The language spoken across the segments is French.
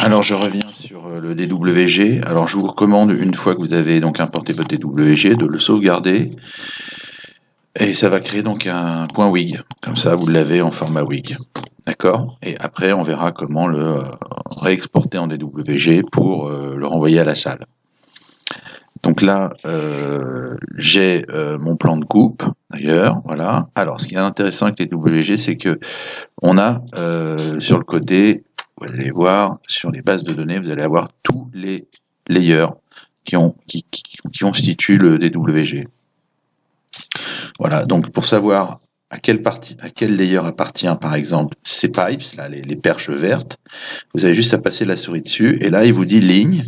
Alors je reviens sur le DWG. Alors je vous recommande, une fois que vous avez donc importé votre DWG, de le sauvegarder. Et ça va créer donc un point WIG. Comme ça, vous l'avez en format WIG. D'accord? Et après, on verra comment le réexporter en DWG pour le renvoyer à la salle. Donc là, j'ai mon plan de coupe, d'ailleurs, voilà. Alors, ce qui est intéressant avec les WG, c'est que on a sur le côté, vous allez voir, sur les bases de données, vous allez avoir tous les layers qui constituent le DWG. Voilà, donc pour savoir à quelle layer appartient, par exemple, ces pipes, là, les perches vertes, vous avez juste à passer la souris dessus, et là, il vous dit ligne,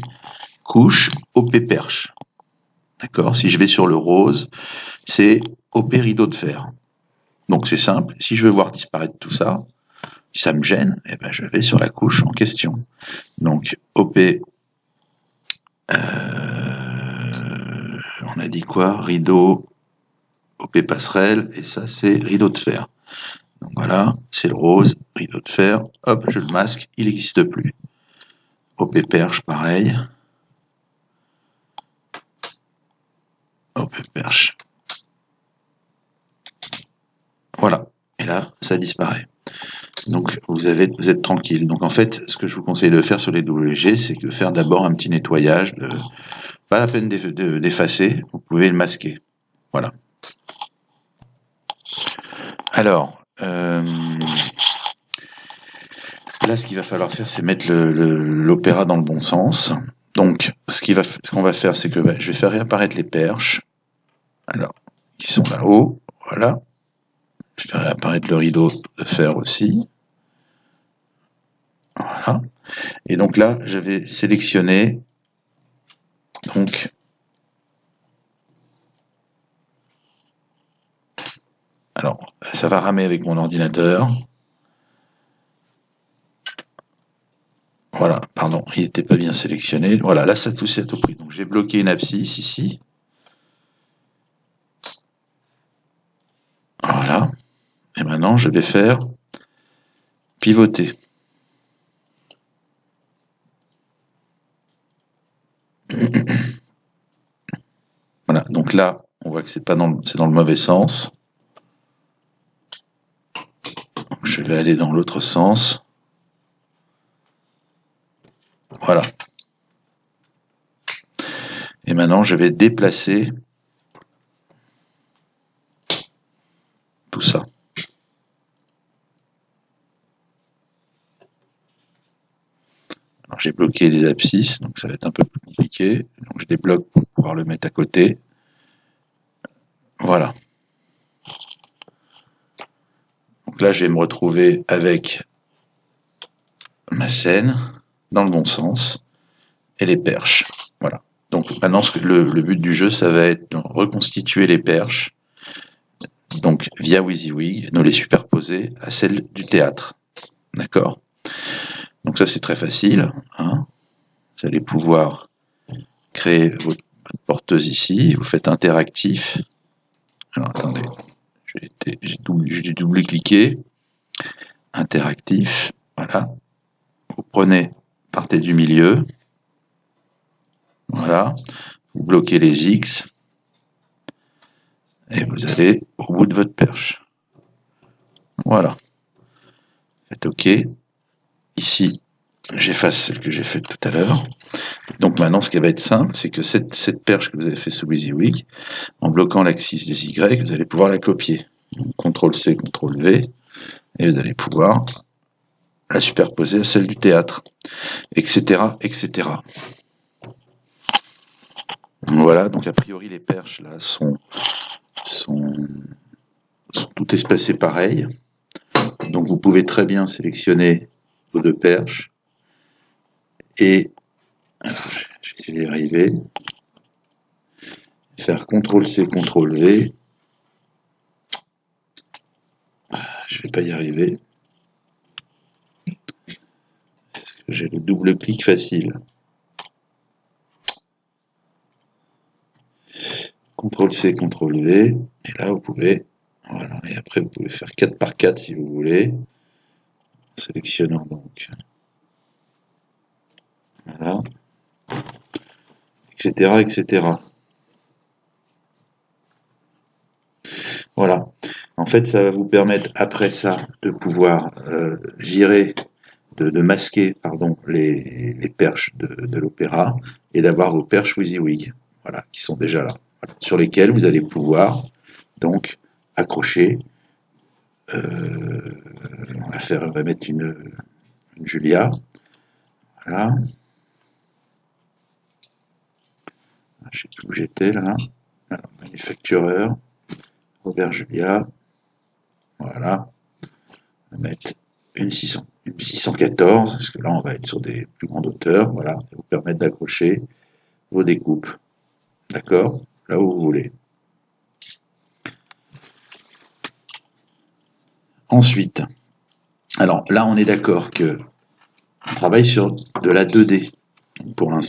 couche, OP perche. D'accord? Si je vais sur le rose, c'est OP rideau de fer. Donc c'est simple, si je veux voir disparaître tout ça, si ça me gêne, eh ben je vais sur la couche en question. Donc OP, on a dit quoi? Rideau, OP passerelle, et ça c'est rideau de fer. Donc voilà, c'est le rose, rideau de fer, hop, je le masque, il n'existe plus. OP perche, pareil. OP perche. Voilà, et là, ça disparaît. Donc vous êtes tranquille. Donc en fait, ce que je vous conseille de faire sur les WG, c'est de faire d'abord un petit nettoyage. Pas la peine d'effacer, vous pouvez le masquer. Voilà. Alors, là, ce qu'il va falloir faire, c'est mettre l'opéra dans le bon sens. Donc, ce qu'on va faire, c'est que je vais faire réapparaître les perches. Alors, qui sont là-haut. Voilà. Je vais faire réapparaître le rideau de fer aussi. Voilà. Et donc là, je vais sélectionner donc alors ça va ramer avec mon ordinateur. Voilà, pardon, il n'était pas bien sélectionné. Voilà, là ça touche à tout prix. Donc j'ai bloqué une abscisse ici. Voilà. Et maintenant je vais faire pivoter. Voilà, donc là, on voit que c'est dans le mauvais sens. Donc, je vais aller dans l'autre sens. Voilà. Et maintenant, je vais déplacer tout ça. Alors, j'ai bloqué les abscisses, donc ça va être un peu plus compliqué. Donc je débloque pour pouvoir le mettre à côté. Voilà. Donc là, je vais me retrouver avec ma scène dans le bon sens et les perches. Voilà. Donc maintenant, le but du jeu, ça va être de reconstituer les perches, donc via WYSIWYG, de les superposer à celles du théâtre. D'accord? Donc ça, c'est très facile. Hein, vous allez pouvoir créer votre porteuse ici. Vous faites interactif. Alors attendez, j'ai double-cliqué. Interactif. Voilà. Vous partez du milieu. Voilà. Vous bloquez les X. Et vous allez au bout de votre perche. Voilà. Faites OK. Ici, j'efface celle que j'ai faite tout à l'heure. Donc maintenant, ce qui va être simple, c'est que cette perche que vous avez fait sous WYSIWYG, en bloquant l'axis des Y, vous allez pouvoir la copier. CTRL-C, CTRL-V, et vous allez pouvoir la superposer à celle du théâtre, etc., etc. Voilà, donc a priori les perches là sont toutes espacées pareilles. Donc vous pouvez très bien sélectionner vos deux perches et alors, je vais essayer d'y arriver. Faire CTRL-C, CTRL-V. Je vais pas y arriver. Parce que j'ai le double clic facile. CTRL-C, CTRL-V. Et là, vous pouvez... Voilà. Et après, vous pouvez faire 4 par 4 si vous voulez. En sélectionnant donc etc., etc. Voilà. En fait, ça va vous permettre, après ça, de pouvoir virer, de masquer, pardon, les perches de l'Opéra et d'avoir vos perches WYSIWYG, voilà, qui sont déjà là, voilà, sur lesquelles vous allez pouvoir donc accrocher. On va mettre une Julia, voilà. Je sais plus où j'étais là. Alors, manufactureur, Robert Julia, voilà. On va mettre une 614, parce que là on va être sur des plus grandes hauteurs, voilà, ça va vous permettre d'accrocher vos découpes, d'accord, là où vous voulez. Ensuite, alors là on est d'accord que on travaille sur de la 2D pour l'instant.